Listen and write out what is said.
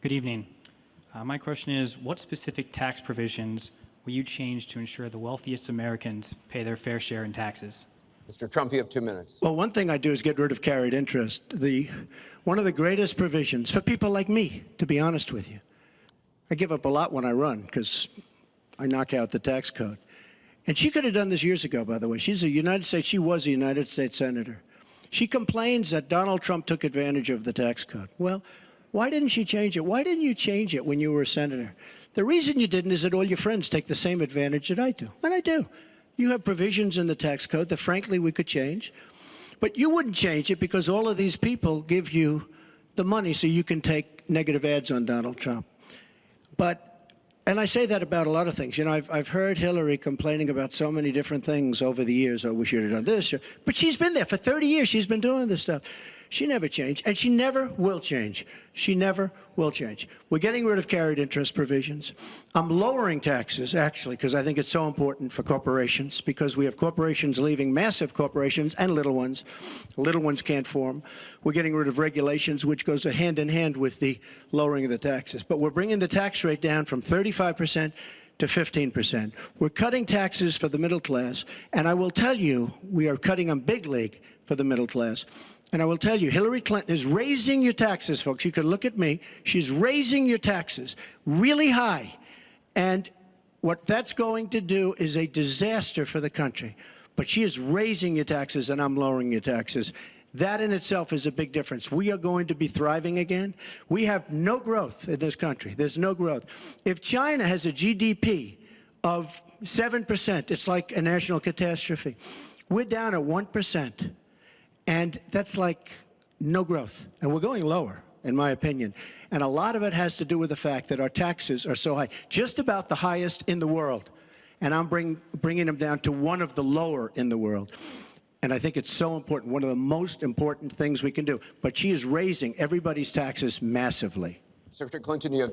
Good evening. My question is, what specific tax provisions will you change to ensure the wealthiest Americans pay their fair share in taxes? Mr. Trump, you have 2 minutes. Well, one thing I do is get rid of carried interest. One of the greatest provisions for people like me, to be honest with you. I give up a lot when I run because I knock out the tax code. And she could have done this years ago, by the way. She was a United States Senator. She complains that Donald Trump took advantage of the tax code. Well, why didn't she change it? Why didn't you change it when you were a senator? The reason you didn't is that all your friends take the same advantage that I do. And I do. You have provisions in the tax code that, frankly, we could change. But you wouldn't change it because all of these people give you the money so you can take negative ads on Donald Trump. And I say that about a lot of things. You know, I've heard Hillary complaining about so many different things over the years. Oh, we should have done this. But she's been there for 30 years. She's been doing this stuff. She never changed, and she never will change. She never will change. We're getting rid of carried interest provisions. I'm lowering taxes, actually, because I think it's so important for corporations, because we have corporations leaving, massive corporations and little ones. Little ones can't form. We're getting rid of regulations, which goes hand in hand with the lowering of the taxes. But we're bringing the tax rate down from 35% to 15%. We're cutting taxes for the middle class, and I will tell you, we are cutting them big league for the middle class. And I will tell you, Hillary Clinton is raising your taxes, folks. You can look at me. She's raising your taxes really high. And what that's going to do is a disaster for the country. But she is raising your taxes, and I'm lowering your taxes. That in itself is a big difference. We are going to be thriving again. We have no growth in this country. There's no growth. If China has a GDP of 7%, it's like a national catastrophe. We're down at 1%. And that's like no growth. And we're going lower, in my opinion. And a lot of it has to do with the fact that our taxes are so high, just about the highest in the world. And I'm bringing them down to one of the lower in the world. And I think it's so important, one of the most important things we can do. But she is raising everybody's taxes massively. Secretary Clinton, you have